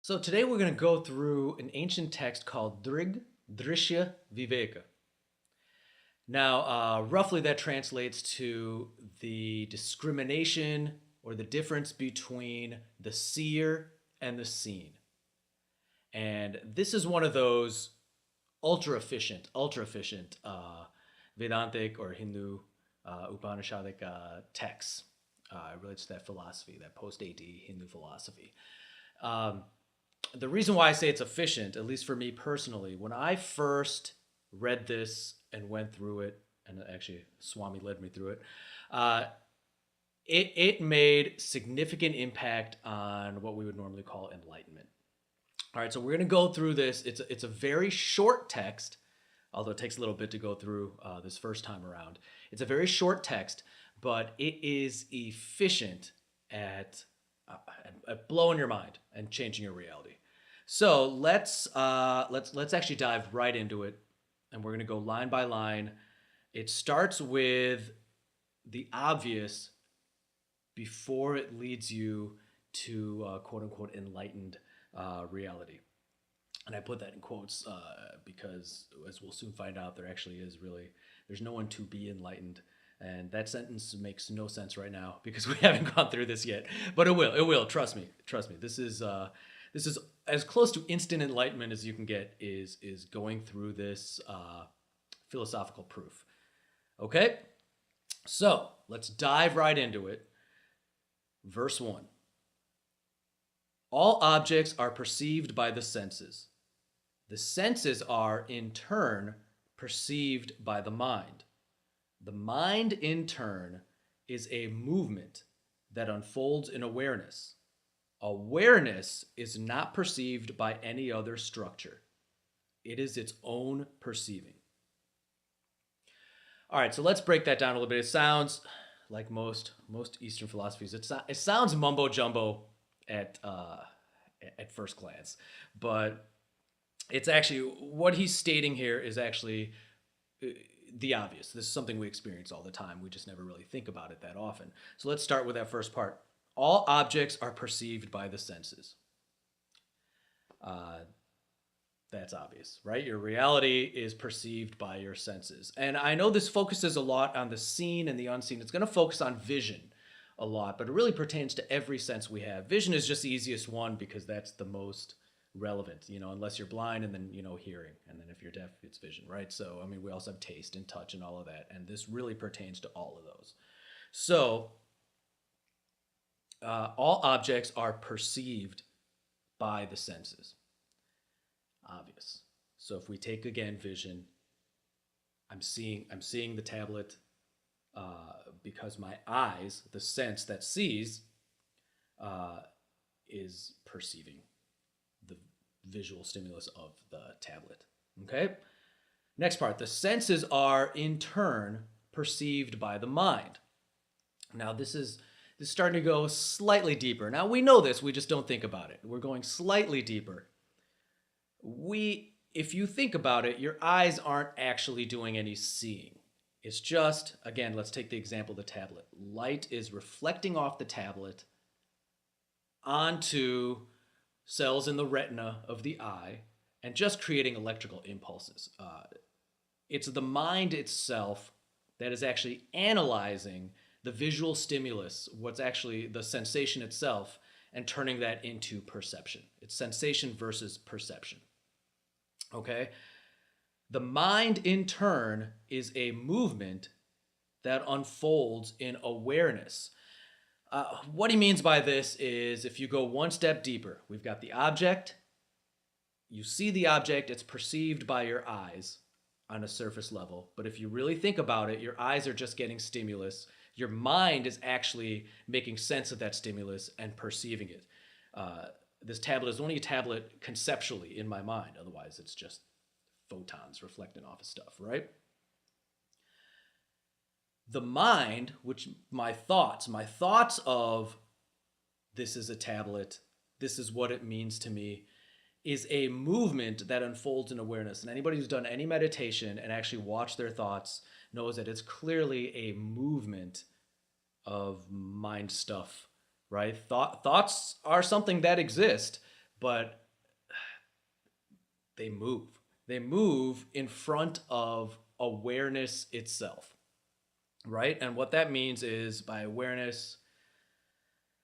So today we're going to go through an ancient text called Drishya Viveka. Now, roughly that translates to the discrimination or the difference between the seer and the seen. And this is one of those ultra efficient Vedantic or Hindu Upanishadic texts. It relates to that philosophy, that post-AD Hindu philosophy. The reason why I say it's efficient, at least for me personally, when I first read this and went through it, and actually Swami led me through it, it made significant impact on what we would normally call enlightenment. All right, so we're going to go through this. It's a very short text, although it takes a little bit to go through this first time around. It's a very short text, but it is efficient at blowing your mind and changing your reality. So let's actually dive right into it, and we're going to go line by line. It starts with the obvious before it leads you to quote unquote enlightened reality. And I put that in quotes because, as we'll soon find out, there's no one to be enlightened. And that sentence makes no sense right now because we haven't gone through this yet. But it will. Trust me. This is as close to instant enlightenment as you can get is going through this philosophical proof. Okay? So let's dive right into it. Verse 1. All objects are perceived by the senses. The senses are, in turn, perceived by the mind. The mind, in turn, is a movement that unfolds in awareness. Awareness is not perceived by any other structure. It is its own perceiving. All right, so let's break that down a little bit. It sounds like most Eastern philosophies. It sounds mumbo jumbo at first glance, but it's actually what he's stating here is actually the obvious. This is something we experience all the time. We just never really think about it that often. So let's start with that first part. All objects are perceived by the senses. That's obvious, right? Your reality is perceived by your senses. And I know this focuses a lot on the seen and the unseen. It's going to focus on vision a lot, but it really pertains to every sense we have. Vision is just the easiest one because that's the most relevant, unless you're blind and then, hearing. And then if you're deaf, it's vision, right? So, we also have taste and touch and all of that. And this really pertains to all of those. So, all objects are perceived by the senses. Obvious. So if we take again vision, I'm seeing the tablet because my eyes, the sense that sees, is perceiving the visual stimulus of the tablet. Okay? Next part, the senses are in turn perceived by the mind. Now this is starting to go slightly deeper. Now we know this, we just don't think about it. We're going slightly deeper. If you think about it, your eyes aren't actually doing any seeing. It's just, again, let's take the example of the tablet. Light is reflecting off the tablet onto cells in the retina of the eye and just creating electrical impulses. It's the mind itself that is actually analyzing the visual stimulus, what's actually the sensation itself, and turning that into perception. It's sensation versus perception. Okay? The mind, in turn, is a movement that unfolds in awareness. What he means by this is if you go one step deeper, we've got the object. You see the object, it's perceived by your eyes on a surface level. But if you really think about it, your eyes are just getting stimulus. Your mind is actually making sense of that stimulus and perceiving it. This tablet is only a tablet conceptually in my mind. Otherwise, it's just photons reflecting off of stuff, right? The mind, which my thoughts of this is a tablet, this is what it means to me, is a movement that unfolds in awareness. And anybody who's done any meditation and actually watched their thoughts knows that it's clearly a movement of mind stuff, right? Thoughts are something that exist, but they move. They move in front of awareness itself, right? And what that means is by awareness,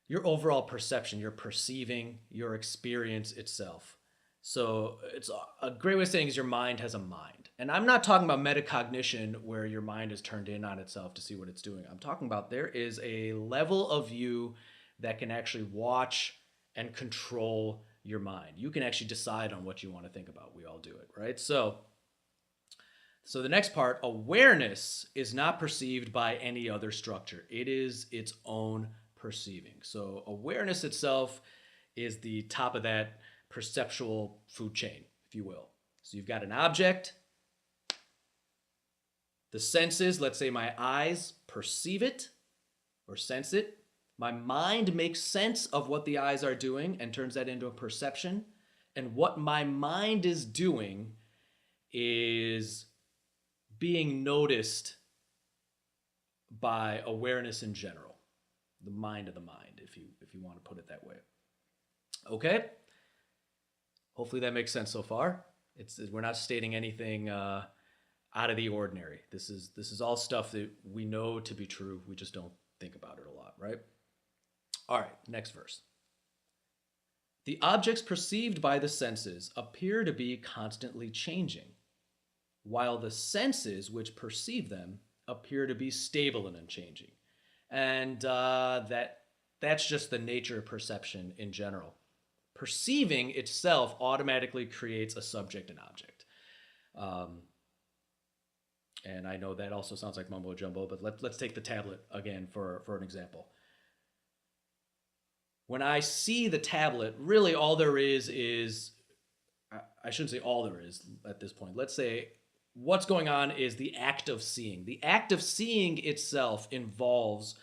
your overall perception, your perceiving, your experience itself. So it's a great way of saying is your mind has a mind. And I'm not talking about metacognition where your mind is turned in on itself to see what it's doing. I'm talking about there is a level of you that can actually watch and control your mind. You can actually decide on what you want to think about. We all do it, right? So the next part, awareness is not perceived by any other structure. It is its own perceiving. So awareness itself is the top of that perceptual food chain, if you will. So you've got an object, the senses, let's say my eyes perceive it or sense it. My mind makes sense of what the eyes are doing and turns that into a perception. And what my mind is doing is being noticed by awareness in general, the mind of the mind, if you want to put it that way. Okay? Hopefully that makes sense so far. We're not stating anything out of the ordinary. This is all stuff that we know to be true. We just don't think about it a lot, right? All right, next verse. The objects perceived by the senses appear to be constantly changing, while the senses which perceive them appear to be stable and unchanging. And that's just the nature of perception in general. Perceiving itself automatically creates a subject and object. And I know that also sounds like mumbo jumbo, but let's take the tablet again for an example. When I see the tablet, really all there is, I shouldn't say all there is at this point. Let's say what's going on is the act of seeing. The act of seeing itself involves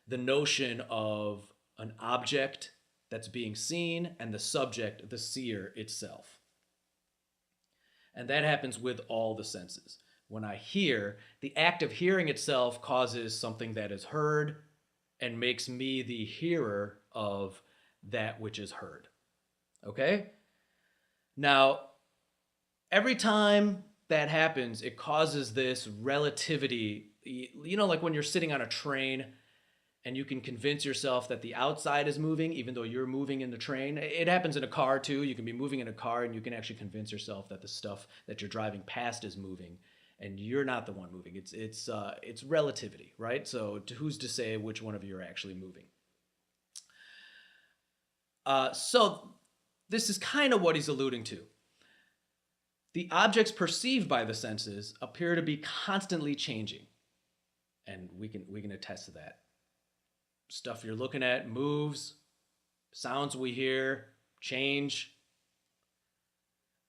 the notion of an object that's being seen and the subject, the seer itself. And that happens with all the senses. When I hear, the act of hearing itself causes something that is heard and makes me the hearer of that which is heard. Okay? Now, every time that happens, it causes this relativity. You know, like when you're sitting on a train and you can convince yourself that the outside is moving, even though you're moving in the train. It happens in a car too. You can be moving in a car and you can actually convince yourself that the stuff that you're driving past is moving and you're not the one moving. It's relativity, right? So who's to say which one of you are actually moving? So this is kind of what he's alluding to. The objects perceived by the senses appear to be constantly changing. And we can attest to that. Stuff you're looking at moves, sounds we hear change.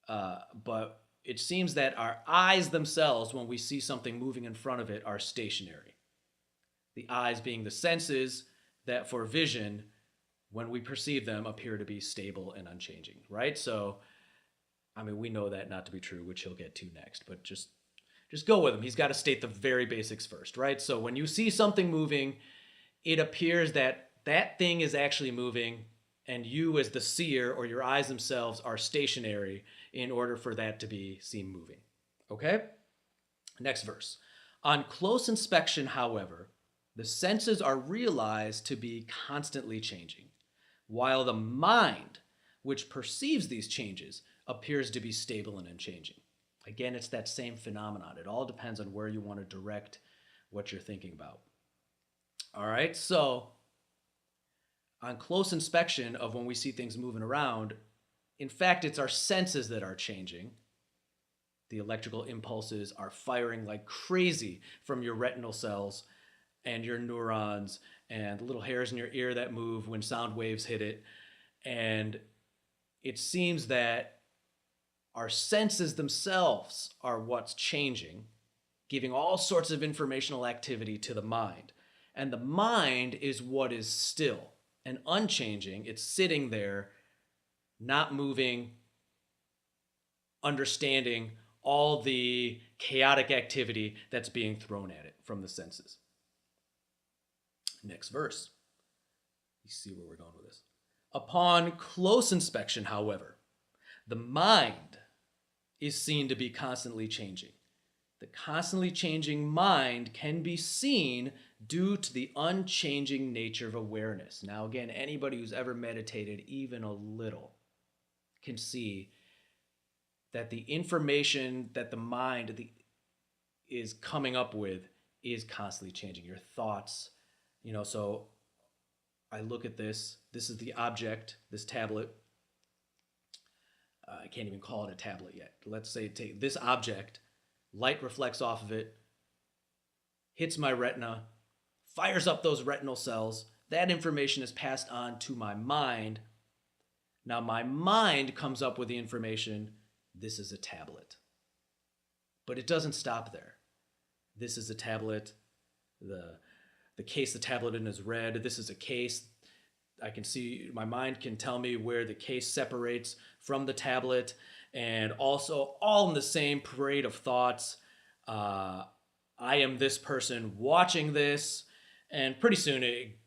But it seems that our eyes themselves, when we see something moving in front of it, are stationary. The eyes being the senses that for vision, when we perceive them, appear to be stable and unchanging, right? So, I mean, we know that not to be true, which he'll get to next, but just go with him. He's got to state the very basics first, right? So when you see something moving, it appears that that thing is actually moving and you as the seer or your eyes themselves are stationary in order for that to be seen moving. Okay? Next verse. On close inspection, however, the senses are realized to be constantly changing, while the mind, which perceives these changes, appears to be stable and unchanging. Again, it's that same phenomenon. It all depends on where you want to direct what you're thinking about. All right, so on close inspection of when we see things moving around, in fact, it's our senses that are changing. The electrical impulses are firing like crazy from your retinal cells and your neurons and the little hairs in your ear that move when sound waves hit it. And it seems that our senses themselves are what's changing, giving all sorts of informational activity to the mind. And the mind is what is still and unchanging. It's sitting there, not moving, understanding all the chaotic activity that's being thrown at it from the senses. Next verse. You see where we're going with this. Upon close inspection, however, the mind is seen to be constantly changing. The constantly changing mind can be seen due to the unchanging nature of awareness. Now, again, anybody who's ever meditated even a little can see that the information that the mind is coming up with is constantly changing. Your thoughts, so I look at this. This is the object, this tablet. I can't even call it a tablet yet. Let's say take this object, light reflects off of it, hits my retina, fires up those retinal cells. That information is passed on to my mind. Now my mind comes up with the information, this is a tablet. But it doesn't stop there. This is a tablet. The case the tablet in is red. This is a case. I can see, my mind can tell me where the case separates from the tablet, and also all in the same parade of thoughts. I am this person watching this, and pretty soon it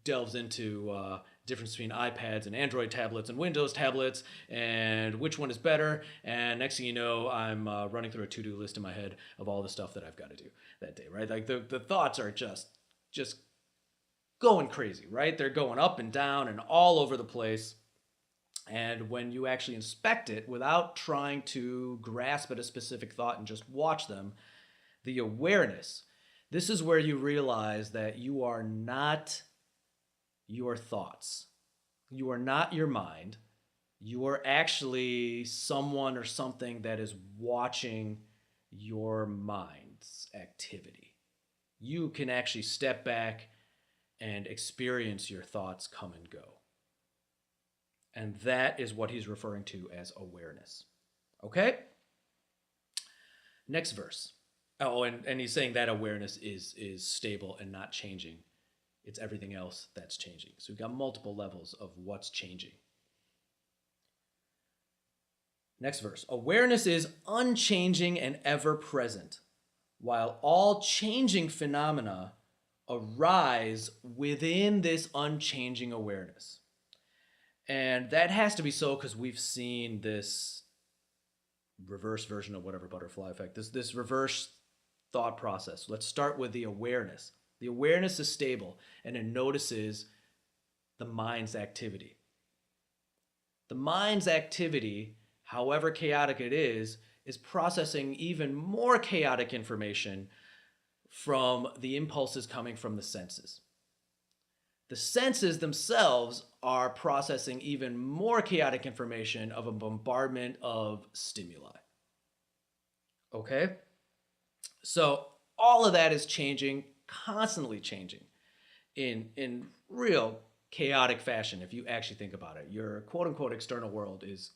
delves into difference between iPads and Android tablets and Windows tablets, and which one is better. And next thing you know, I'm running through a to-do list in my head of all the stuff that I've got to do that day, right? Like the thoughts are just going crazy, right? They're going up and down and all over the place. And when you actually inspect it without trying to grasp at a specific thought and just watch them, the awareness, this is where you realize that you are not your thoughts. You are not your mind. You are actually someone or something that is watching your mind's activity. You can actually step back and experience your thoughts come and go. And that is what he's referring to as awareness. Okay? Next verse. Oh, and he's saying that awareness is stable and not changing. It's everything else that's changing. So we've got multiple levels of what's changing. Next verse. Awareness is unchanging and ever present, while all changing phenomena arise within this unchanging awareness. And that has to be so because we've seen this reverse version of whatever butterfly effect, this reverse thought process. Let's start with the awareness. The awareness is stable and it notices the mind's activity. The mind's activity, however chaotic it is processing even more chaotic information from the impulses coming from the senses. The senses themselves are processing even more chaotic information of a bombardment of stimuli. Okay? So all of that is changing, constantly changing in real chaotic fashion if you actually think about it. Your quote-unquote external world is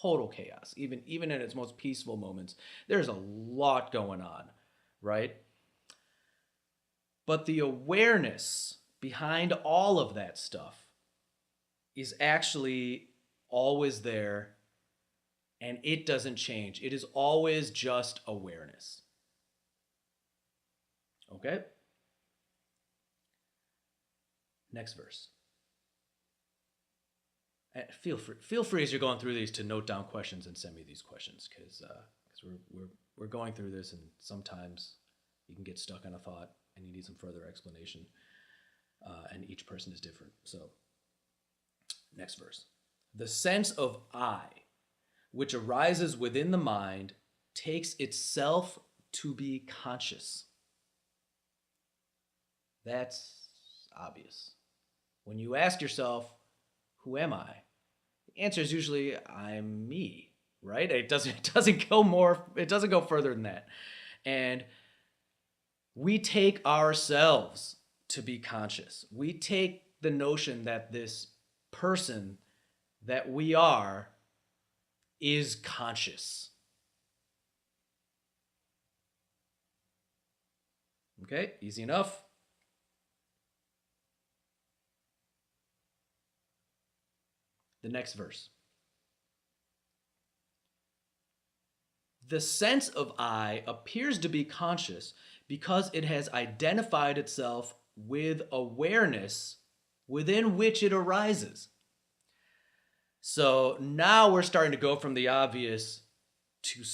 total chaos. Even in its most peaceful moments, there's a lot going on, right? But the awareness behind all of that stuff is actually always there, and it doesn't change. It is always just awareness. Okay? Next verse. Feel free as you're going through these to note down questions and send me these questions, because we're going through this, and sometimes you can get stuck on a thought and you need some further explanation, and each person is different. So, next verse. The sense of I, which arises within the mind, takes itself to be conscious. That's obvious. When you ask yourself, who am I? The answer is usually, I'm me, right? It doesn't go further than that. And we take ourselves to be conscious. We take the notion that this person that we are is conscious. Okay, easy enough. The next verse. The sense of I appears to be conscious because it has identified itself with awareness within which it arises. So now we're starting to go from the obvious to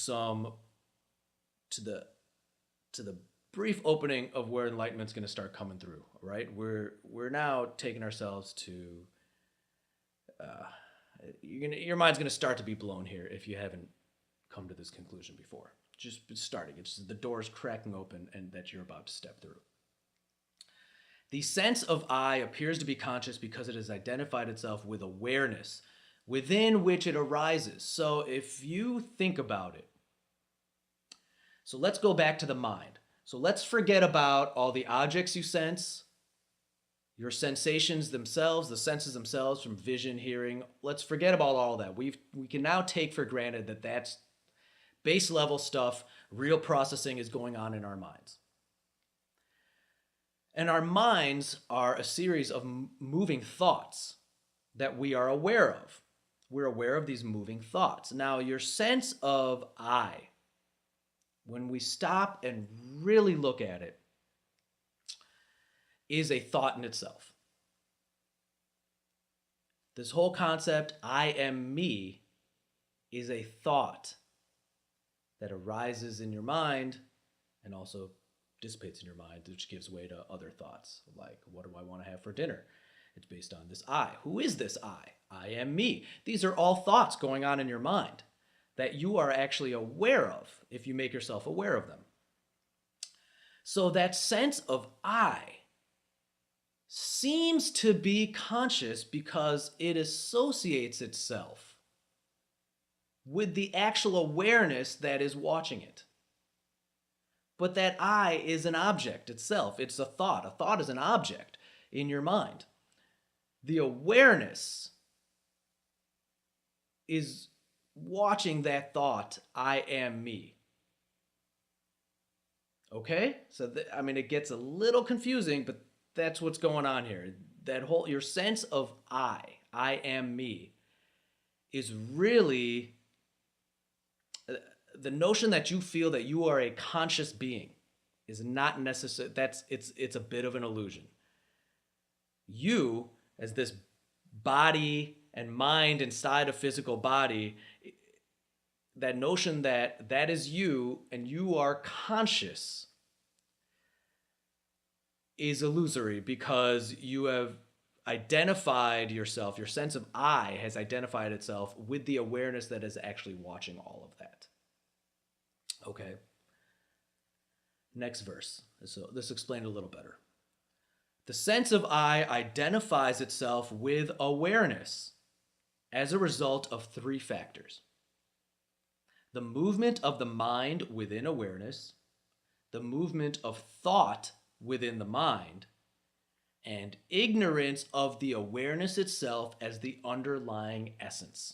the brief opening of where enlightenment's going to start coming through, right? We're now taking ourselves to your mind's going to start to be blown here if you haven't come to this conclusion before. Just starting. It's just the door's cracking open and that you're about to step through. The sense of I appears to be conscious because it has identified itself with awareness within which it arises. So if you think about it, so let's go back to the mind. So let's forget about all the objects you sense, your sensations themselves, the senses themselves from vision, hearing. Let's forget about all that. We can now take for granted that that's base level stuff. Real processing is going on in our minds. And our minds are a series of moving thoughts that we are aware of. We're aware of these moving thoughts. Now, your sense of I, when we stop and really look at it, is a thought in itself. This whole concept, I am me, is a thought that arises in your mind and also dissipates in your mind, which gives way to other thoughts, like, what do I want to have for dinner? It's based on this I. Who is this I? I am me. These are all thoughts going on in your mind that you are actually aware of if you make yourself aware of them. So that sense of I seems to be conscious because it associates itself with the actual awareness that is watching it. But that I is an object itself. It's a thought. A thought is an object in your mind. The awareness is watching that thought, I am me. Okay? So, it gets a little confusing, but that's what's going on here. Your sense of I am me, is really the notion that you feel that you are a conscious being is not necessary. It's a bit of an illusion. You, as this body and mind inside a physical body, that notion that that is you and you are conscious is illusory because you have identified yourself, your sense of I has identified itself with the awareness that is actually watching all of that. Okay. Next verse. So this explained a little better. The sense of I identifies itself with awareness as a result of three factors: the movement of the mind within awareness, the movement of thought within the mind, and ignorance of the awareness itself as the underlying essence.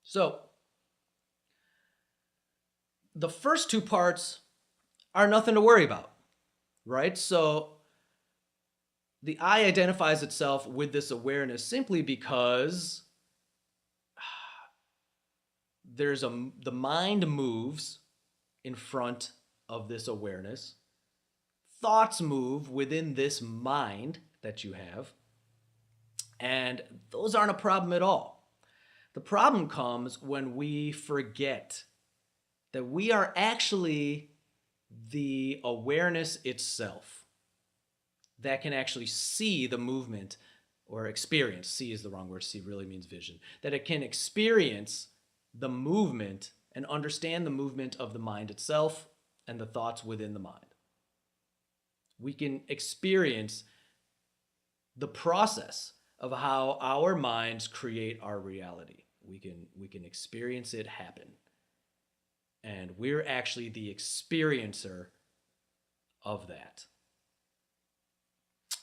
So, the first two parts are nothing to worry about, right? So, the I identifies itself with this awareness simply because the mind moves in front of this awareness. Thoughts move within this mind that you have, and those aren't a problem at all. The problem comes when we forget that we are actually the awareness itself that can actually see the movement or experience. See is the wrong word. See really means vision. That it can experience the movement and understand the movement of the mind itself and the thoughts within the mind. We can experience the process of how our minds create our reality. We can experience it happen. And we're actually the experiencer of that.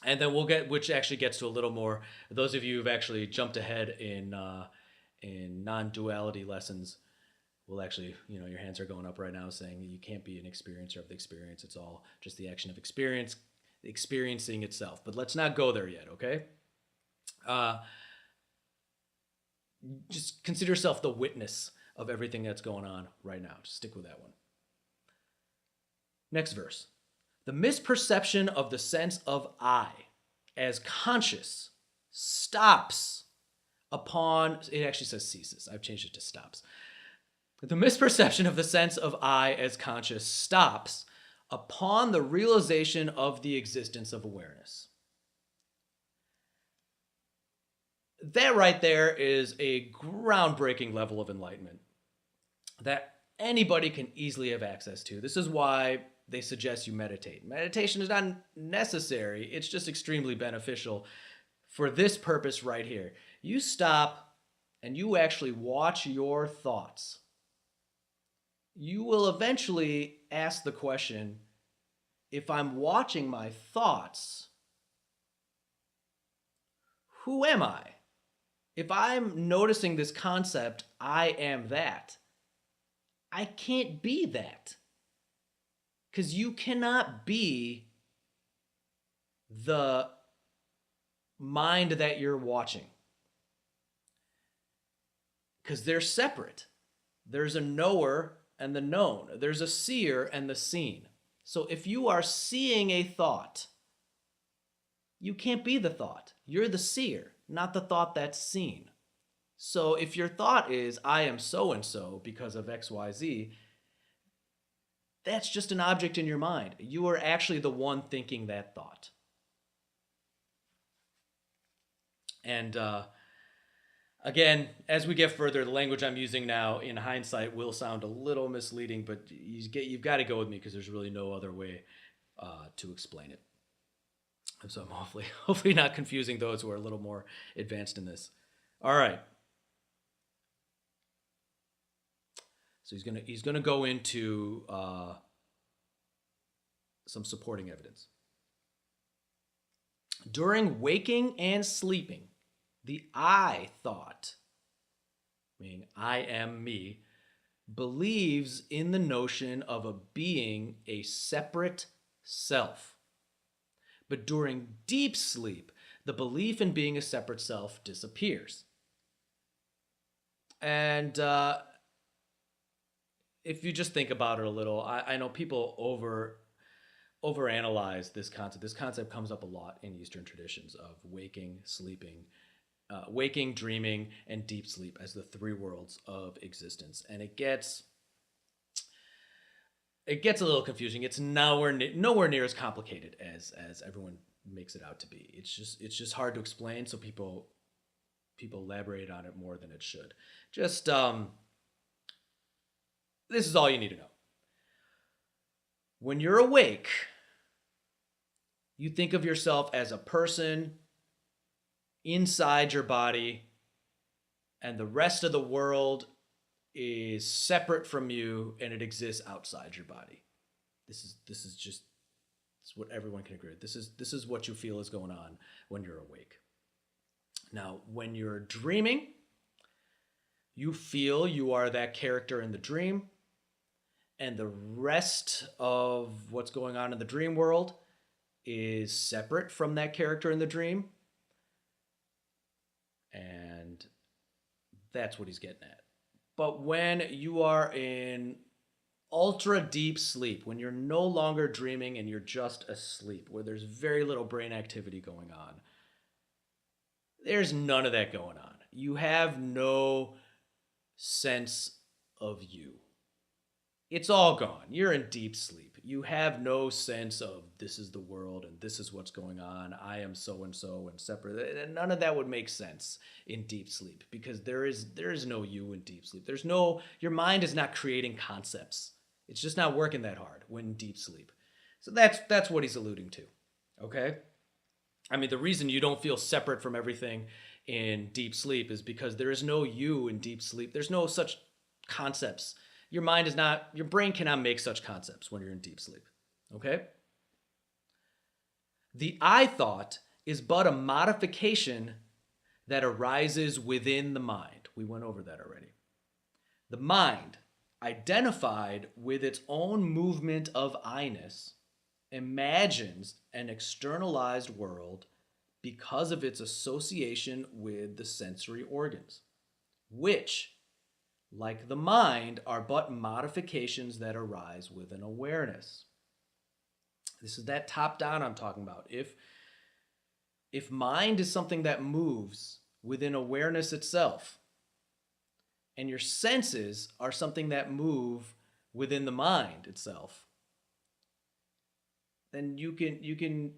And then which actually gets to a little more, those of you who've actually jumped ahead in non-duality lessons will actually, your hands are going up right now saying that you can't be an experiencer of the experience. It's all just the action of experiencing itself. But let's not go there yet, okay? Just consider yourself the witness of everything that's going on right now. Just stick with that one. Next verse. The misperception of the sense of I as conscious stops upon, it actually says ceases. I've changed it to stops. The misperception of the sense of I as conscious stops upon the realization of the existence of awareness. That right there is a groundbreaking level of enlightenment that anybody can easily have access to. This is why they suggest you meditate. Meditation is not necessary, it's just extremely beneficial for this purpose right here. You stop and you actually watch your thoughts. You will eventually ask the question, if I'm watching my thoughts, who am I? If I'm noticing this concept, I am that, I can't be that. Because you cannot be the mind that you're watching. Because they're separate. There's a knower and the known. There's a seer and the seen. So if you are seeing a thought, you can't be the thought. You're the seer, not the thought that's seen. So if your thought is, I am so-and-so because of XYZ, that's just an object in your mind. You are actually the one thinking that thought. And again, as we get further, the language I'm using now in hindsight will sound a little misleading, but you've got to go with me because there's really no other way to explain it. So I'm hopefully not confusing those who are a little more advanced in this. All right. So he's gonna go into some supporting evidence. During waking and sleeping, the I thought, meaning I am me, believes in the notion of a being a separate self. But during deep sleep, the belief in being a separate self disappears. And if you just think about it a little, I know people overanalyze this concept. This concept comes up a lot in Eastern traditions of waking, sleeping, waking, dreaming, and deep sleep as the three worlds of existence. And it gets a little confusing. It's nowhere near as complicated as everyone makes it out to be. It's just hard to explain, so people elaborate on it more than it should. Just this is all you need to know. When you're awake, you think of yourself as a person inside your body, and the rest of the world is separate from you and it exists outside your body. This is what everyone can agree with. This is what you feel is going on when you're awake. Now, when you're dreaming, you feel you are that character in the dream, and the rest of what's going on in the dream world is separate from that character in the dream. And that's what he's getting at. But when you are in ultra deep sleep, when you're no longer dreaming and you're just asleep, where there's very little brain activity going on, there's none of that going on. You have no sense of you. It's all gone. You're in deep sleep. You have no sense of this is the world and this is what's going on. I am so-and-so and separate. And none of that would make sense in deep sleep because there is no you in deep sleep. Your mind is not creating concepts. It's just not working that hard when in deep sleep. So that's what he's alluding to. Okay? I mean, the reason you don't feel separate from everything in deep sleep is because there is no you in deep sleep. There's no such concepts. Your brain cannot make such concepts when you're in deep sleep, okay? The I thought is but a modification that arises within the mind. We went over that already. The mind, identified with its own movement of I-ness, imagines an externalized world because of its association with the sensory organs, which, like the mind, are but modifications that arise with an awareness. This is that top down I'm talking about. If if mind is something that moves within awareness itself, and your senses are something that move within the mind itself, then you can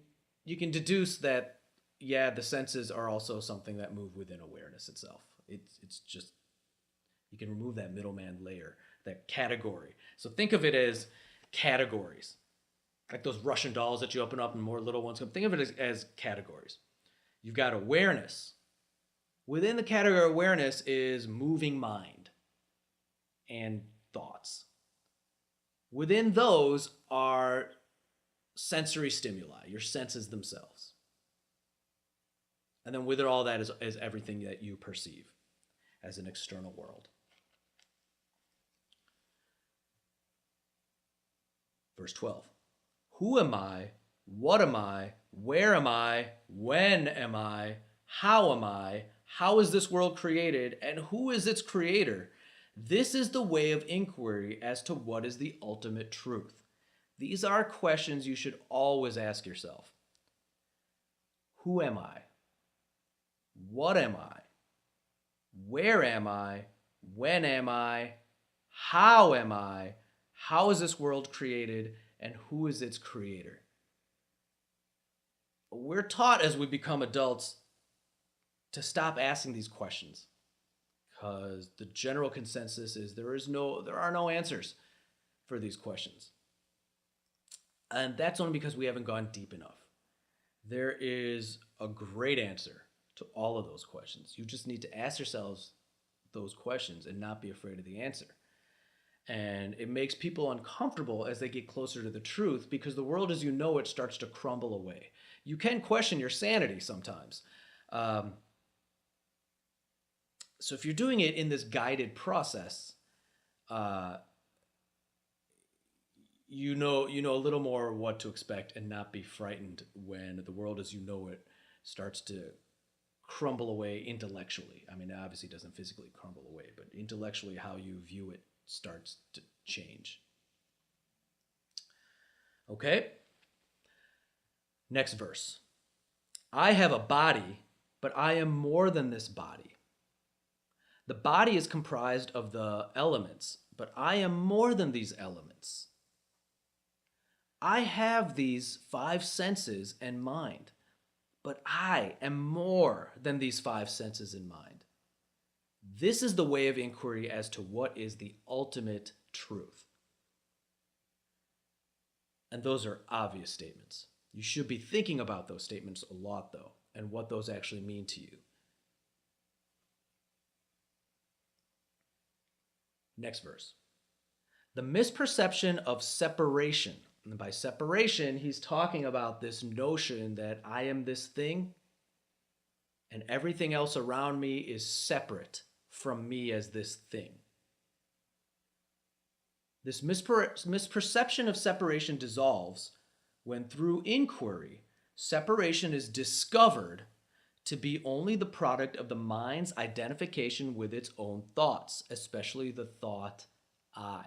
deduce that, yeah, the senses are also something that move within awareness itself. It's just, you can remove that middleman layer, that category. So think of it as categories, like those Russian dolls that you open up and more little ones come. Think of it as categories. You've got awareness. Within the category of awareness is moving mind and thoughts. Within those are sensory stimuli, your senses themselves. And then within all that is everything that you perceive as an external world. Verse 12. Who am I? What am I? Where am I? When am I? How am I? How is this world created? And who is its creator? This is the way of inquiry as to what is the ultimate truth. These are questions you should always ask yourself. Who am I? What am I? Where am I? When am I? How am I? How is this world created? And who is its creator? We're taught as we become adults to stop asking these questions, because the general consensus is there are no answers for these questions. And that's only because we haven't gone deep enough. There is a great answer to all of those questions. You just need to ask yourselves those questions and not be afraid of the answer. And it makes people uncomfortable as they get closer to the truth, because the world as you know it starts to crumble away. You can question your sanity sometimes. So if you're doing it in this guided process, you know a little more what to expect and not be frightened when the world as you know it starts to crumble away intellectually. I mean, it obviously doesn't physically crumble away, but intellectually how you view it starts to change. Okay? Next verse. I have a body, but I am more than this body. The body is comprised of the elements, but I am more than these elements. I have these 5 senses and mind, but I am more than these 5 senses and mind. This is the way of inquiry as to what is the ultimate truth. And those are obvious statements. You should be thinking about those statements a lot, though, and what those actually mean to you. Next verse. The misperception of separation. And by separation, he's talking about this notion that I am this thing and everything else around me is separate from me as this thing. This misperception of separation dissolves when, through inquiry, separation is discovered to be only the product of the mind's identification with its own thoughts, especially the thought I.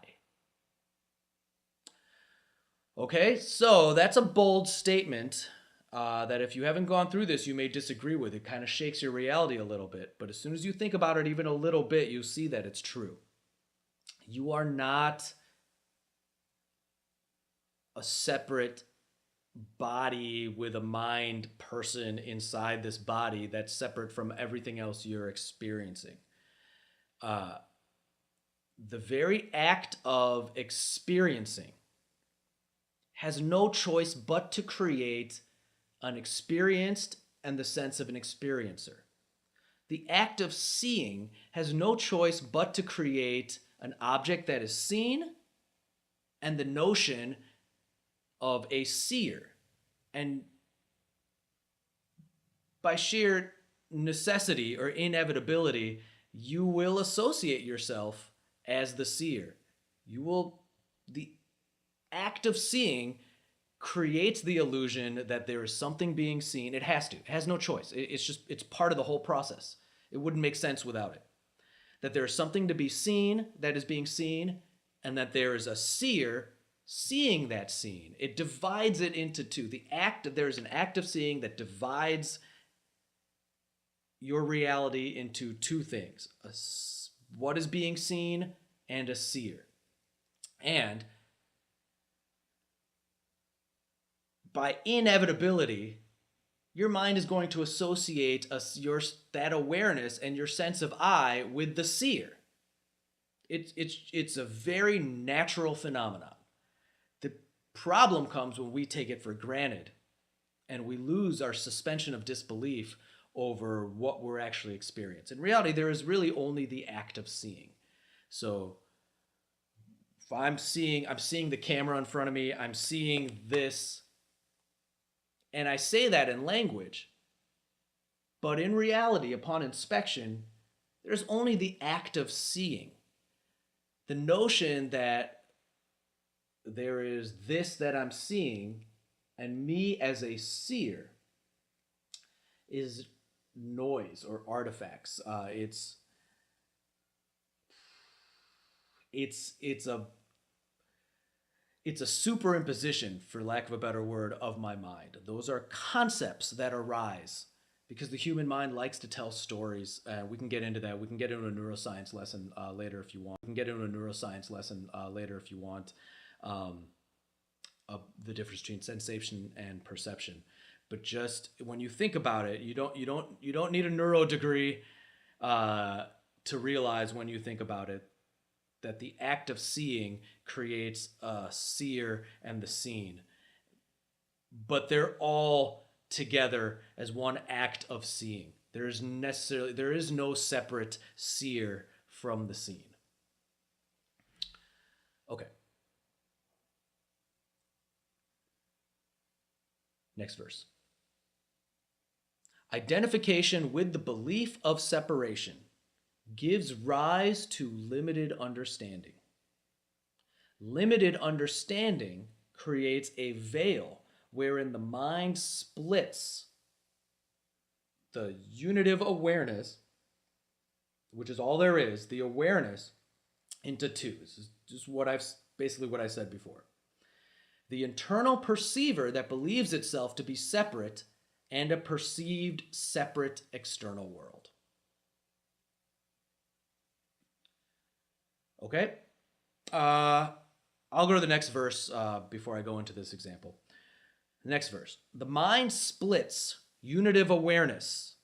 Okay, so that's a bold statement that if you haven't gone through this, you may disagree with. It kind of shakes your reality a little bit. But as soon as you think about it even a little bit, you see that it's true. You are not a separate body with a mind person inside this body that's separate from everything else you're experiencing. The very act of experiencing has no choice but to create an experienced and the sense of an experiencer. The act of seeing has no choice but to create an object that is seen and the notion of a seer. And by sheer necessity or inevitability, you will associate yourself as the seer. The act of seeing creates the illusion that there is something being seen. It has to. It has no choice. It's part of the whole process. It wouldn't make sense without it. That there is something to be seen that is being seen, and that there is a seer seeing that scene. It divides it into two. There is an act of seeing that divides your reality into two things, what is being seen and a seer. And by inevitability, your mind is going to associate that awareness and your sense of I with the seer. It's a very natural phenomenon. The problem comes when we take it for granted and we lose our suspension of disbelief over what we're actually experiencing. In reality, there is really only the act of seeing. So if I'm seeing the camera in front of me, I'm seeing this, and I say that in language, but in reality, upon inspection, there's only the act of seeing. The notion that there is this that I'm seeing and me as a seer is noise or artifacts. It's a superimposition, for lack of a better word, of my mind. Those are concepts that arise because the human mind likes to tell stories. We can get into that. We can get into a neuroscience lesson later if you want. The difference between sensation and perception. But just when you think about it, you don't need a neuro degree to realize when you think about it that the act of seeing creates a seer and the seen. But they're all together as one act of seeing. There is no separate seer from the seen. Okay. Next verse. Identification with the belief of separation gives rise to limited understanding. Limited understanding creates a veil wherein the mind splits the unitive awareness, which is all there is, the awareness, into two. This is just what I said before. The internal perceiver that believes itself to be separate and a perceived separate external world. Okay, I'll go to the next verse before I go into this example. The next verse. The mind splits unitive awareness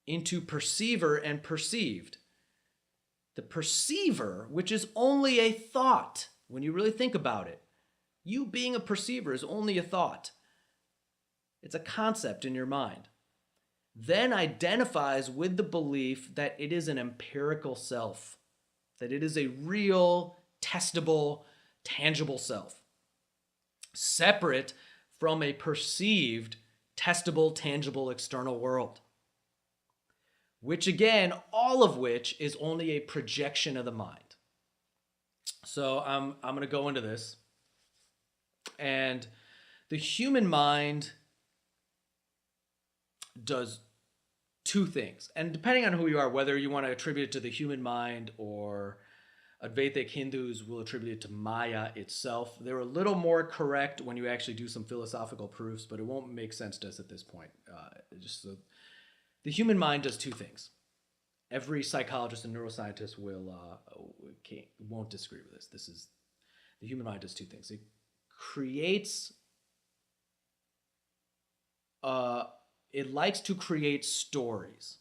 into perceiver and perceived. The perceiver, which is only a thought, when you really think about it, you being a perceiver is only a thought. It's a concept in your mind. Then identifies with the belief that it is an empirical self, that it is a real, testable, tangible self, separate from a perceived, testable, tangible external world, which again, all of which is only a projection of the mind. So I'm going to go into this. And the human mind does two things. And depending on who you are, whether you want to attribute it to the human mind or Advaitic Hindus will attribute it to Maya itself. They're a little more correct when you actually do some philosophical proofs, but it won't make sense to us at this point. The human mind does two things. Every psychologist and neuroscientist won't disagree with this. The human mind does two things. It creates, it likes to create stories.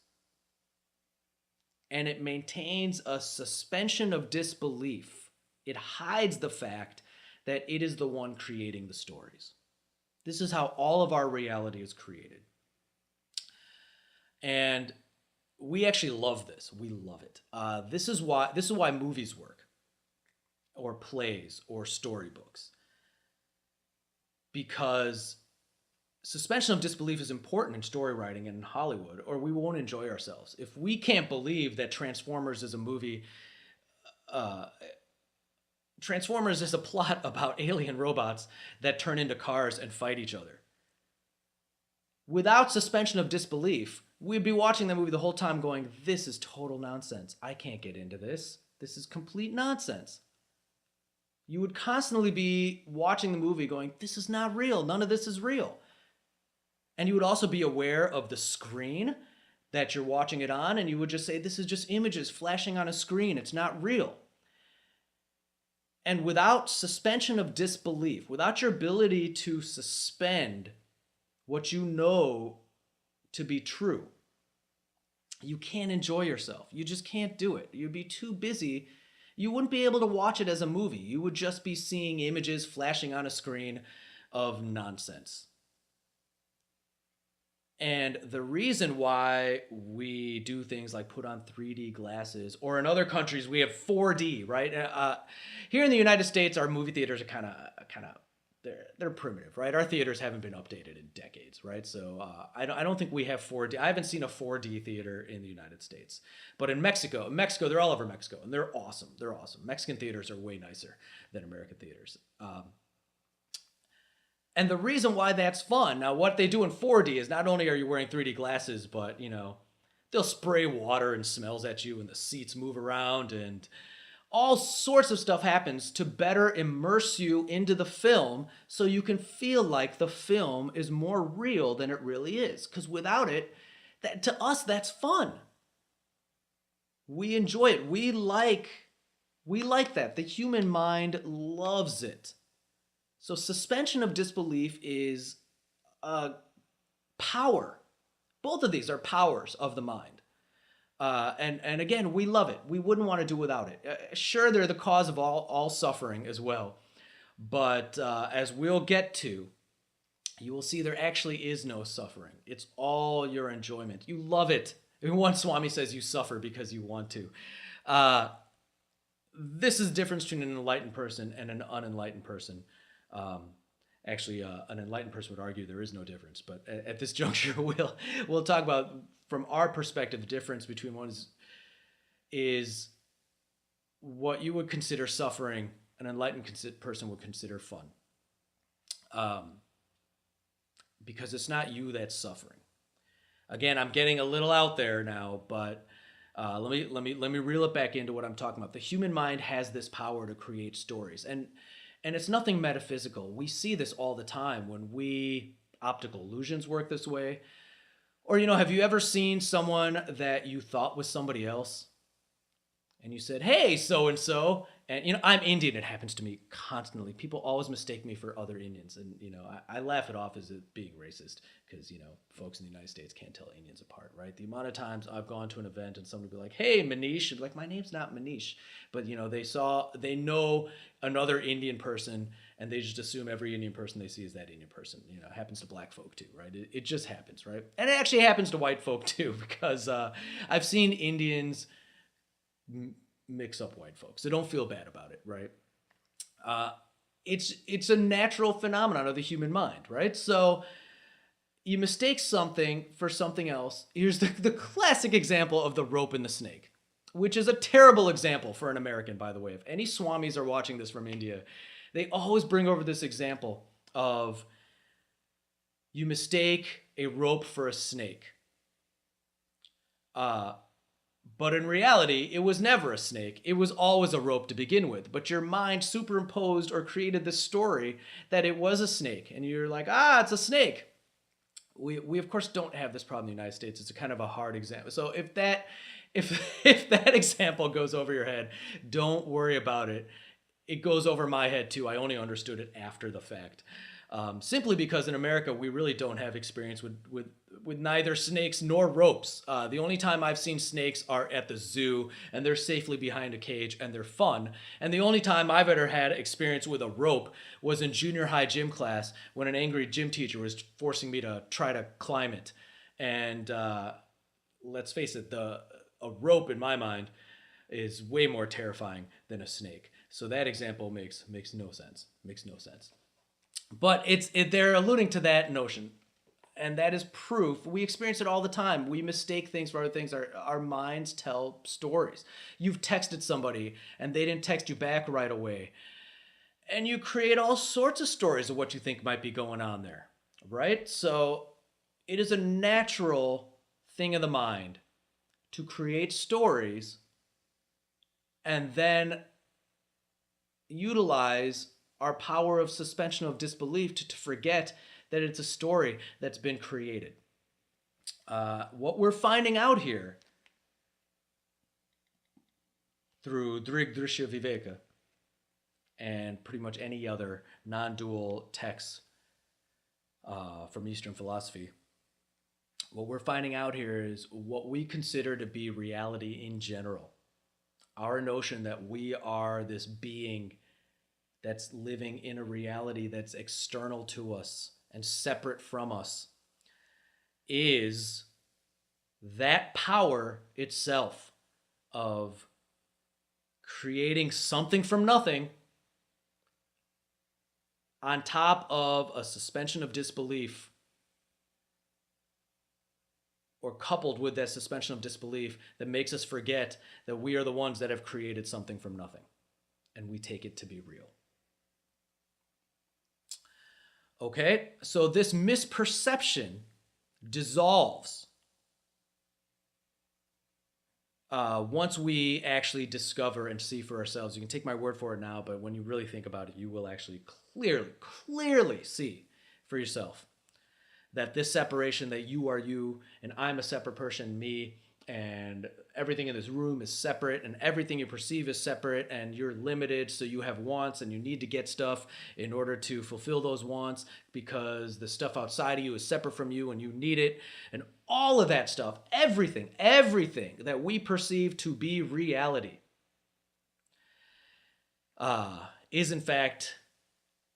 And it maintains a suspension of disbelief. It hides the fact that it is the one creating the stories. This is how all of our reality is created. And we actually love this. We love it. This is why movies work, or plays, or storybooks. Because suspension of disbelief is important in story writing and in Hollywood, or we won't enjoy ourselves. If we can't believe that Transformers is a movie, Transformers is a plot about alien robots that turn into cars and fight each other. Without suspension of disbelief, we'd be watching that movie the whole time going, this is total nonsense. I can't get into this. This is complete nonsense. You would constantly be watching the movie going, this is not real. None of this is real. And you would also be aware of the screen that you're watching it on, and you would just say, this is just images flashing on a screen. It's not real. And without suspension of disbelief, without your ability to suspend what you know to be true, you can't enjoy yourself. You just can't do it. You'd be too busy. You wouldn't be able to watch it as a movie. You would just be seeing images flashing on a screen of nonsense. And the reason why we do things like put on 3D glasses, or in other countries we have 4D, right? Here in the United States, our movie theaters are kind of they're primitive, right? Our theaters haven't been updated in decades, right? So I don't think we have 4D. I haven't seen a 4D theater in the United States, but in Mexico, they're all over Mexico, and they're awesome. They're awesome. Mexican theaters are way nicer than American theaters. And the reason why that's fun, now what they do in 4D is not only are you wearing 3D glasses, but they'll spray water and smells at you, and the seats move around, and all sorts of stuff happens to better immerse you into the film so you can feel like the film is more real than it really is. Because without it, to us, that's fun. We enjoy it. We like that. The human mind loves it. So suspension of disbelief is power. Both of these are powers of the mind. And again, we love it. We wouldn't want to do without it. Sure, they're the cause of all suffering as well. But as we'll get to, you will see there actually is no suffering. It's all your enjoyment. You love it. One Swami says you suffer because you want to. This is the difference between an enlightened person and an unenlightened person. Actually, an enlightened person would argue there is no difference, but at this juncture, we'll talk about, from our perspective, the difference between one is what you would consider suffering, an enlightened person would consider fun, because it's not you that's suffering. Again, I'm getting a little out there now, but let me reel it back into what I'm talking about. The human mind has this power to create stories, and it's nothing metaphysical. We see this all the time when optical illusions work this way. Or, have you ever seen someone that you thought was somebody else? And you said, hey, so-and-so. And, I'm Indian. It happens to me constantly. People always mistake me for other Indians. And, I laugh it off as it being racist because, folks in the United States can't tell Indians apart, right? The amount of times I've gone to an event and somebody will be like, hey, Manish. And be like, my name's not Manish. But, they know another Indian person and they just assume every Indian person they see is that Indian person. It happens to black folk too, right? It just happens, right? And it actually happens to white folk too, because I've seen Indians mix up white folks. So don't feel bad about it, right? It's a natural phenomenon of the human mind, right? So you mistake something for something else. Here's the classic example of the rope and the snake, which is a terrible example for an American, by the way. If any swamis are watching this from India, they always bring over this example of you mistake a rope for a snake. But in reality, it was never a snake. It was always a rope to begin with. But your mind superimposed or created this story that it was a snake. And you're like, it's a snake. We of course don't have this problem in the United States. It's a kind of a hard example. So if that example goes over your head, don't worry about it. It goes over my head too. I only understood it after the fact. Simply because in America, we really don't have experience with neither snakes nor ropes. The only time I've seen snakes are at the zoo, and they're safely behind a cage, and they're fun. And the only time I've ever had experience with a rope was in junior high gym class when an angry gym teacher was forcing me to try to climb it. And let's face it, a rope in my mind is way more terrifying than a snake. So that example makes no sense. Makes no sense. But they're alluding to that notion, and that is proof. We experience it all the time. We mistake things for other things. Our minds tell stories. You've texted somebody, and they didn't text you back right away, and you create all sorts of stories of what you think might be going on there, right? So it is a natural thing of the mind to create stories and then utilize our power of suspension of disbelief to forget that it's a story that's been created. What we're finding out here through Drig Drishya Viveka and pretty much any other non-dual texts from Eastern philosophy, what we're finding out here is what we consider to be reality in general. Our notion that we are this being that's living in a reality that's external to us and separate from us is that power itself of creating something from nothing on top of a suspension of disbelief, or coupled with that suspension of disbelief that makes us forget that we are the ones that have created something from nothing and we take it to be real. Okay, so this misperception dissolves once we actually discover and see for ourselves. You can take my word for it now, but when you really think about it, you will actually clearly see for yourself that this separation, that you are you and I'm a separate person, me, and everything in this room is separate and everything you perceive is separate, and you're limited, so you have wants and you need to get stuff in order to fulfill those wants because the stuff outside of you is separate from you and you need it. And all of that stuff, everything that we perceive to be reality is in fact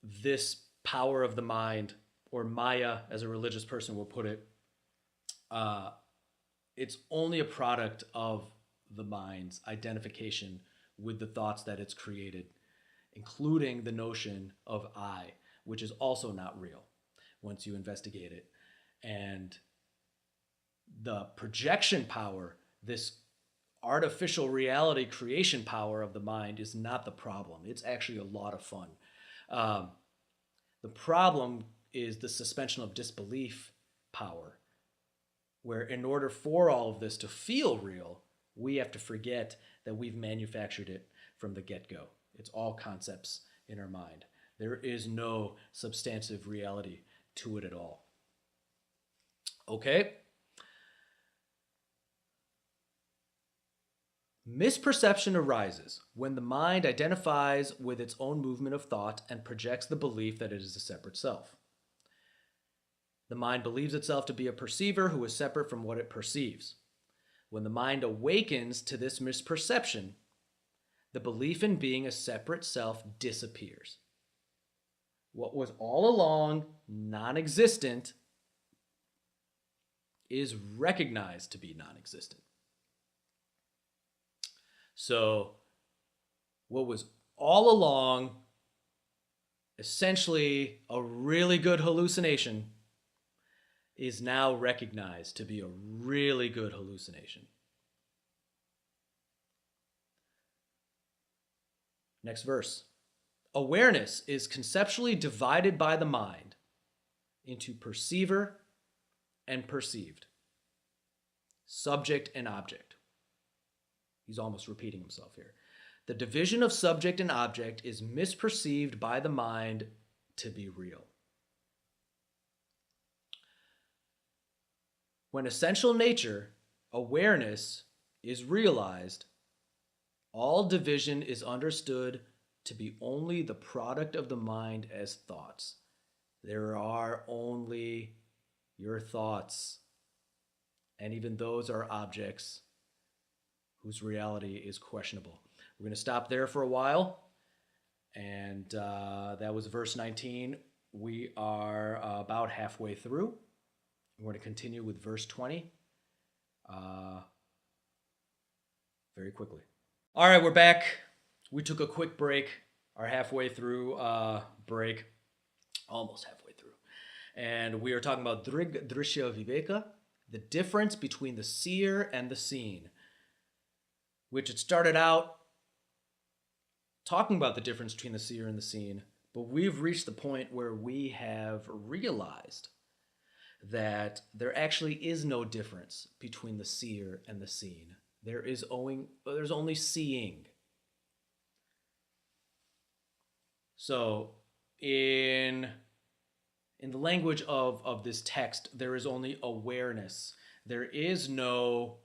this power of the mind, or Maya, as a religious person will put it. It's only a product of the mind's identification with the thoughts that it's created, including the notion of I, which is also not real once you investigate it. And the projection power, this artificial reality creation power of the mind, is not the problem. It's actually a lot of fun. The problem is the suspension of disbelief power, where in order for all of this to feel real, we have to forget that we've manufactured it from the get-go. It's all concepts in our mind. There is no substantive reality to it at all. Okay? Misperception arises when the mind identifies with its own movement of thought and projects the belief that it is a separate self. The mind believes itself to be a perceiver who is separate from what it perceives. When the mind awakens to this misperception, the belief in being a separate self disappears. What was all along non-existent is recognized to be non-existent. So, what was all along essentially a really good hallucination is now recognized to be a really good hallucination. Next verse. Awareness is conceptually divided by the mind into perceiver and perceived, subject and object. He's almost repeating himself here. The division of subject and object is misperceived by the mind to be real. When essential nature, awareness, is realized, all division is understood to be only the product of the mind as thoughts. There are only your thoughts, and even those are objects whose reality is questionable. We're going to stop there for a while, and that was verse 19. We are about halfway through. We're going to continue with verse 20 very quickly. All right, we're back. We took a quick break, our halfway through break, almost halfway through. And we are talking about Drig Drishya Viveka, the difference between the seer and the seen, which it started out talking about the difference between the seer and the seen, but we've reached the point where we have realized that there actually is no difference between the seer and the seen. There's only seeing. So in in the language of this text, there is only awareness. There is no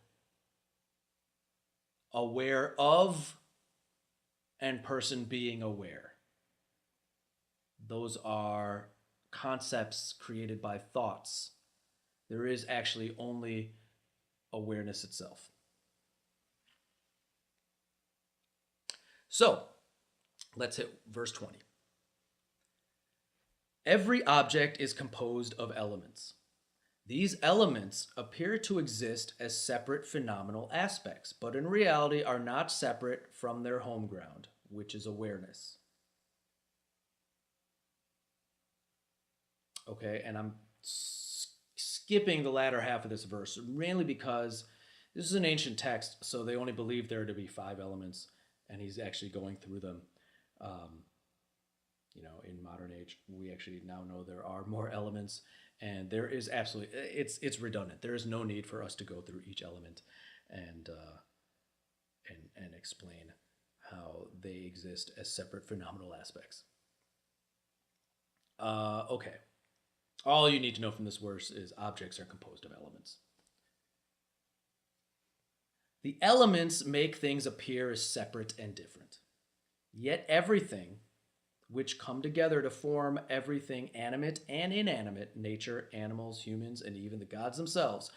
aware of and person being aware. Those are concepts created by thoughts. There is actually only awareness itself. So, let's hit verse 20. Every object is composed of elements. These elements appear to exist as separate phenomenal aspects, but in reality are not separate from their home ground, which is awareness. Okay, and I'm skipping the latter half of this verse, mainly because this is an ancient text, so they only believe there to be 5 elements, and he's actually going through them. In modern age, we actually now know there are more elements, and there is absolutely, it's redundant. There is no need for us to go through each element and explain how they exist as separate phenomenal aspects. Okay. All you need to know from this verse is objects are composed of elements. The elements make things appear as separate and different. Yet everything which come together to form everything animate and inanimate, nature, animals, humans, and even the gods themselves,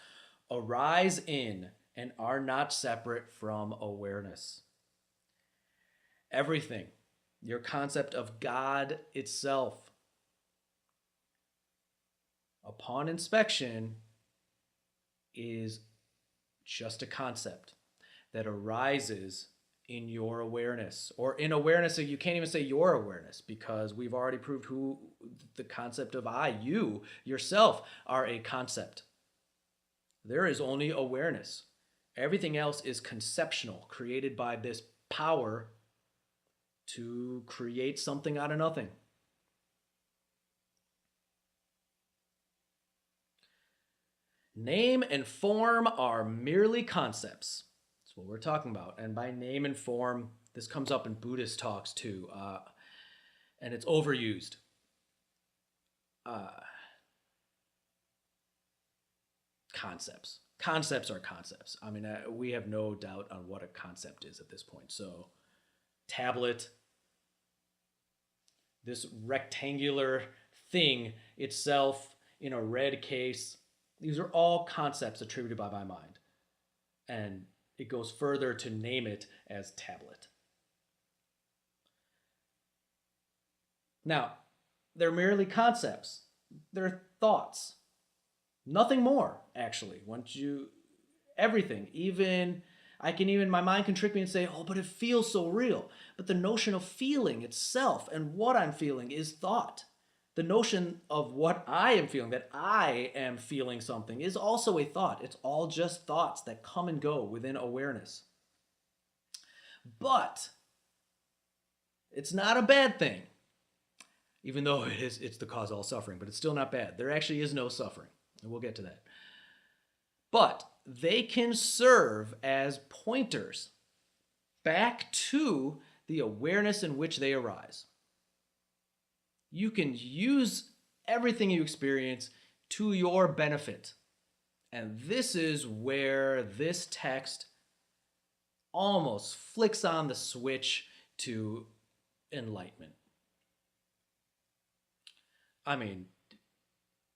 arise in and are not separate from awareness. Everything, your concept of God itself, upon inspection, is just a concept that arises in your awareness, or in awareness. So you can't even say your awareness, because we've already proved who the concept of you yourself are a concept. There is only awareness. Everything else is conceptual, created by this power to create something out of nothing. Name and form are merely concepts. That's what we're talking about. And by name and form, this comes up in Buddhist talks too, and it's overused. Concepts. Concepts are concepts. I mean, we have no doubt on what a concept is at this point. So, tablet, this rectangular thing itself in a red case, these are all concepts attributed by my mind. And it goes further to name it as tablet. Now, they're merely concepts. They're thoughts. Nothing more, actually. Everything, my mind can trick me and say, oh, but it feels so real. But the notion of feeling itself and what I'm feeling is thought. The notion of what I am feeling, that I am feeling something, is also a thought. It's all just thoughts that come and go within awareness. But it's not a bad thing, even though it's the cause of all suffering, but it's still not bad. There actually is no suffering, and we'll get to that. But they can serve as pointers back to the awareness in which they arise. You can use everything you experience to your benefit. And this is where this text almost flicks on the switch to enlightenment. I mean,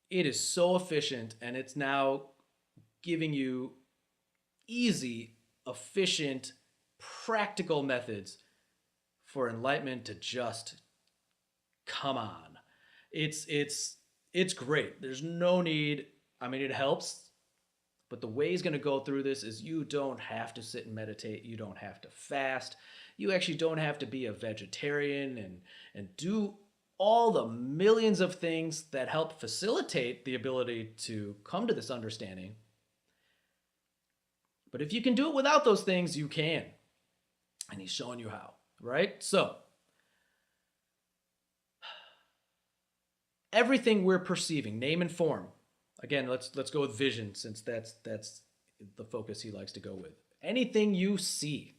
it is so efficient, and it's now giving you easy, efficient, practical methods for enlightenment to just come on. It's great. There's no need. I mean, it helps, but the way he's going to go through this is you don't have to sit and meditate. You don't have to fast. You actually don't have to be a vegetarian and do all the millions of things that help facilitate the ability to come to this understanding. But if you can do it without those things, you can. And he's showing you how, right? So, everything we're perceiving, name and form. Again, let's go with vision, since that's the focus he likes to go with. Anything you see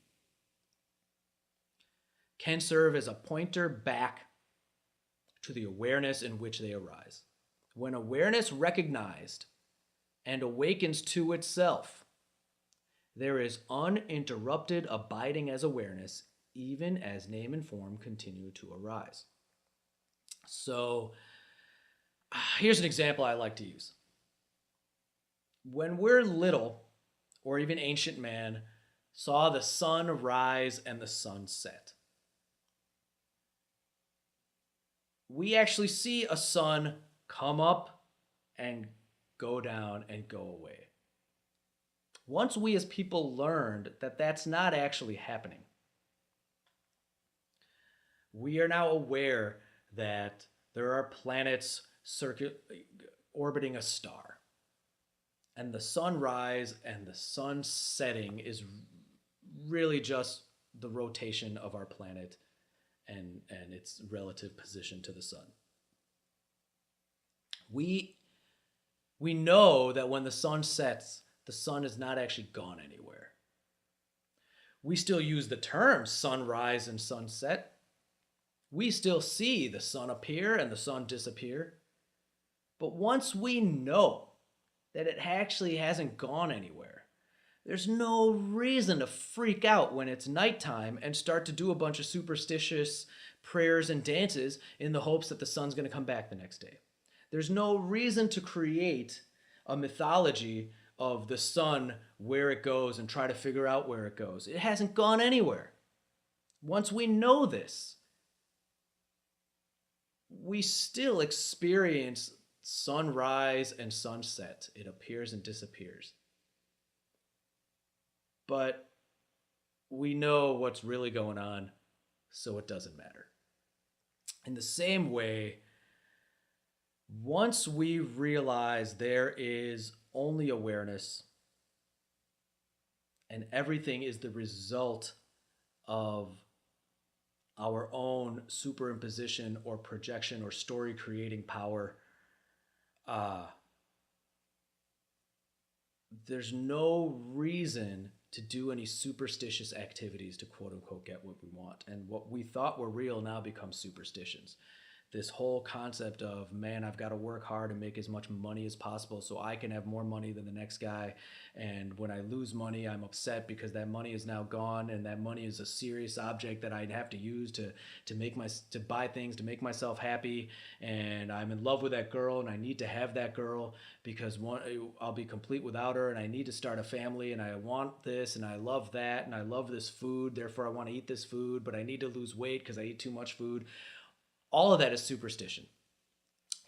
can serve as a pointer back to the awareness in which they arise. When awareness recognized and awakens to itself, there is uninterrupted abiding as awareness, even as name and form continue to arise. So here's an example I like to use. When we're little, or even ancient man, saw the sun rise and the sun set, we actually see a sun come up and go down and go away. Once we as people learned that that's not actually happening, we are now aware that there are planets orbiting a star. And the sunrise and the sun setting is really just the rotation of our planet and its relative position to the sun. We know that when the sun sets, the sun is not actually gone anywhere. We still use the terms sunrise and sunset. We still see the sun appear and the sun disappear. But once we know that it actually hasn't gone anywhere, there's no reason to freak out when it's nighttime and start to do a bunch of superstitious prayers and dances in the hopes that the sun's going to come back the next day. There's no reason to create a mythology of the sun, where it goes, and try to figure out where it goes. It hasn't gone anywhere. Once we know this, we still experience sunrise and sunset. It appears and disappears. But we know what's really going on, so it doesn't matter. In the same way, once we realize there is only awareness and everything is the result of our own superimposition or projection or story creating power, there's no reason to do any superstitious activities to quote unquote get what we want. And what we thought were real now becomes superstitions. This whole concept of, man, I've got to work hard and make as much money as possible so I can have more money than the next guy. And when I lose money, I'm upset because that money is now gone, and that money is a serious object that I'd have to use to buy things to make myself happy. And I'm in love with that girl, and I need to have that girl because I'll be complete without her, and I need to start a family, and I want this, and I love that, and I love this food. Therefore, I want to eat this food, but I need to lose weight because I eat too much food. All of that is superstition.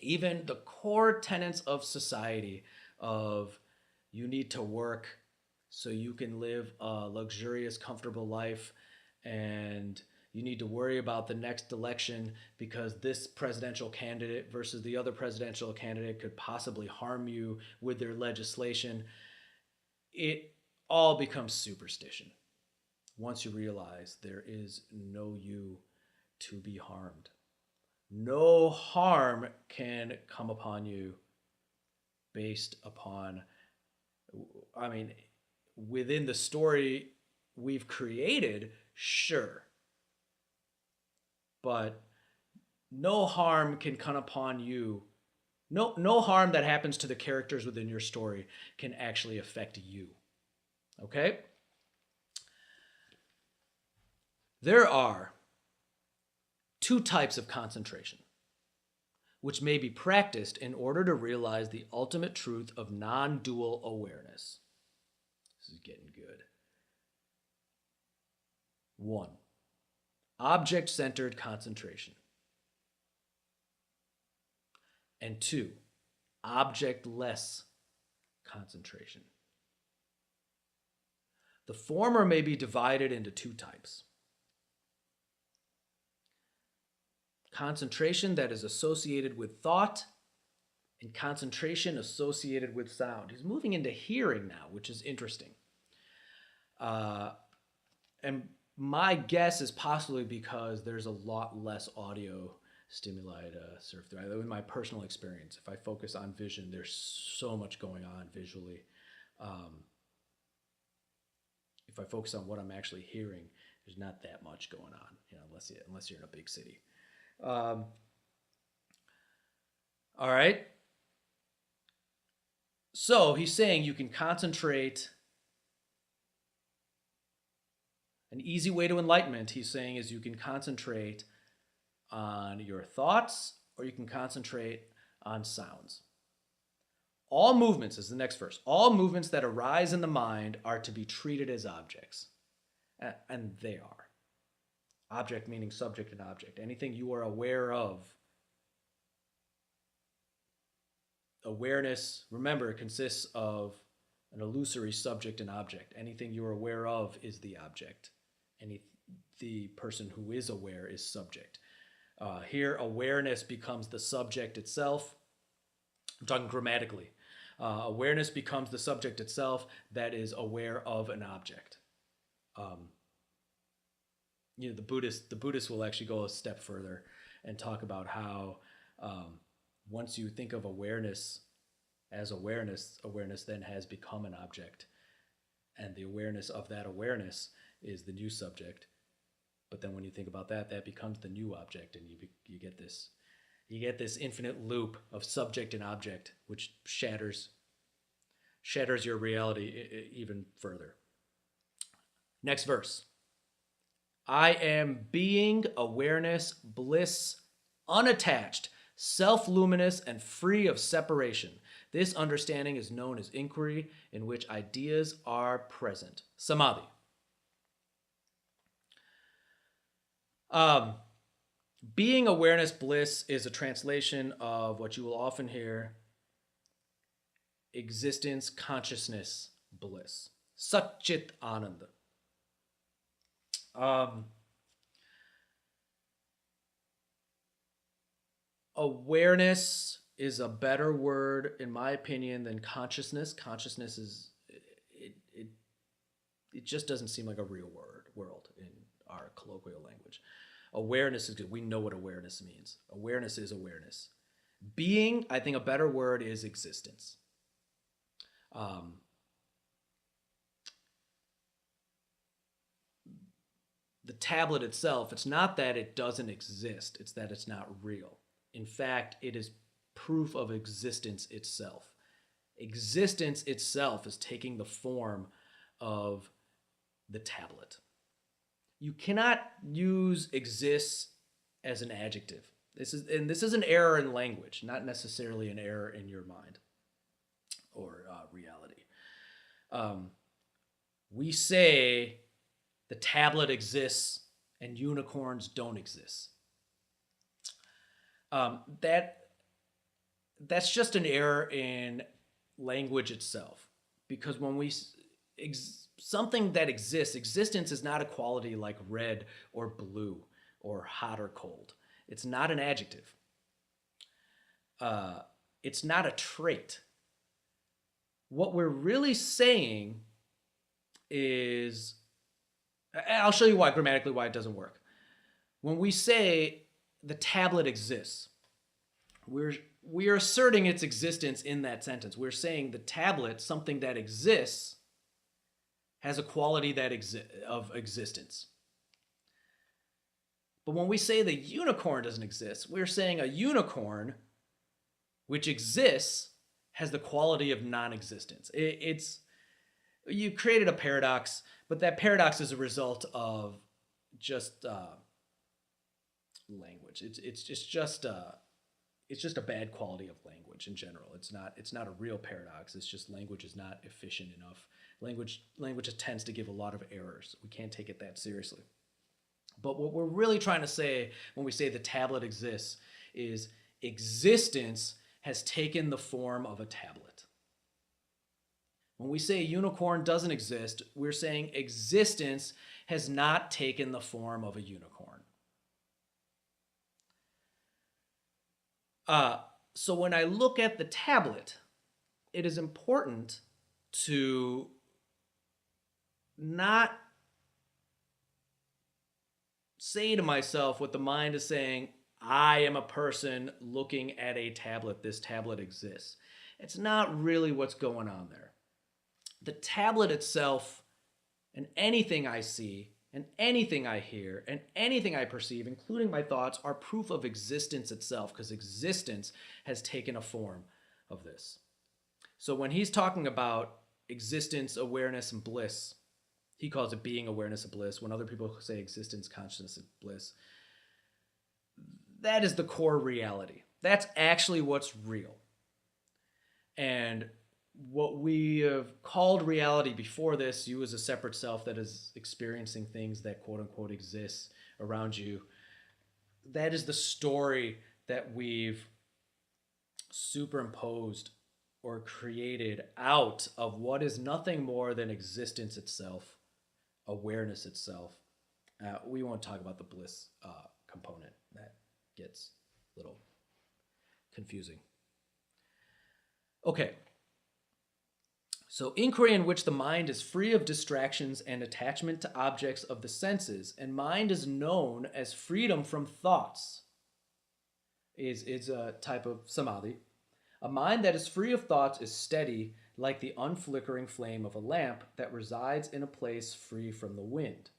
Even the core tenets of society of you need to work so you can live a luxurious, comfortable life, and you need to worry about the next election because this presidential candidate versus the other presidential candidate could possibly harm you with their legislation. It all becomes superstition once you realize there is no you to be harmed. No harm can come upon you based upon, within the story we've created, sure. But no harm can come upon you. No harm that happens to the characters within your story can actually affect you. Okay? There are two types of concentration, which may be practiced in order to realize the ultimate truth of non-dual awareness. This is getting good. 1. Object-centered concentration. And 2. Object-less concentration. The former may be divided into two types. Concentration that is associated with thought and concentration associated with sound. He's moving into hearing now, which is interesting. And my guess is possibly because there's a lot less audio stimuli to surf through. In my personal experience, if I focus on vision, there's so much going on visually. If I focus on what I'm actually hearing, there's not that much going on, unless you're in a big city. All right. So he's saying you can concentrate. An easy way to enlightenment, he's saying, is you can concentrate on your thoughts or you can concentrate on sounds. All movements, is the next verse, all movements that arise in the mind are to be treated as objects. And they are. Object meaning subject and object. Anything you are aware of. Awareness, remember, consists of an illusory subject and object. Anything you are aware of is the object. The person who is aware is subject. Here, awareness becomes the subject itself. I'm talking grammatically. Awareness becomes the subject itself that is aware of an object. The Buddhists will actually go a step further and talk about how once you think of awareness as awareness, awareness then has become an object, and the awareness of that awareness is the new subject. But then when you think about that, that becomes the new object, and you get this infinite loop of subject and object, which shatters your reality even further. Next verse. I am being, awareness, bliss, unattached, self-luminous, and free of separation. This understanding is known as inquiry, in which ideas are present. Samadhi. Being, awareness, bliss is a translation of what you will often hear: existence, consciousness, bliss. Satchit Ananda. Awareness is a better word, in my opinion, than consciousness. Consciousness is it just doesn't seem like a real world in our colloquial language. Awareness is good. We know what awareness means. Awareness is awareness. Being, I think a better word is existence. The tablet itself, it's not that it doesn't exist, it's that it's not real. In fact, it is proof of existence itself. Existence itself is taking the form of the tablet. You cannot use exists as an adjective. This is an error in language, not necessarily an error in your mind or reality. We say the tablet exists and unicorns don't exist. That's just an error in language itself, because when we something that exists, existence is not a quality like red or blue or hot or cold. It's not an adjective. It's not a trait. What we're really saying is, I'll show you why grammatically why it doesn't work. When we say the tablet exists, we're asserting its existence in that sentence. We're saying the tablet, something that exists, has a quality that of existence. But when we say the unicorn doesn't exist, we're saying a unicorn, which exists, has the quality of non-existence. You created a paradox, but that paradox is a result of just language. It's just a bad quality of language in general. It's not a real paradox. It's just language is not efficient enough. Language tends to give a lot of errors. We can't take it that seriously. But what we're really trying to say when we say the tablet exists is existence has taken the form of a tablet. When we say a unicorn doesn't exist, we're saying existence has not taken the form of a unicorn. So when I look at the tablet, it is important to not say to myself what the mind is saying, I am a person looking at a tablet, this tablet exists. It's not really what's going on there. The tablet itself and anything I see and anything I hear and anything I perceive, including my thoughts, are proof of existence itself, because existence has taken a form of this. So when he's talking about existence, awareness, and bliss, he calls it being, awareness, and bliss. When other people say existence, consciousness, and bliss, that is the core reality. That's actually what's real. And what we have called reality before this, you as a separate self that is experiencing things that quote unquote exist around you, that is the story that we've superimposed or created out of what is nothing more than existence itself, awareness itself. We won't talk about the bliss component. That gets a little confusing. Okay. So inquiry in which the mind is free of distractions and attachment to objects of the senses, and mind is known as freedom from thoughts, is a type of samadhi. A mind that is free of thoughts is steady, like the unflickering flame of a lamp that resides in a place free from the wind.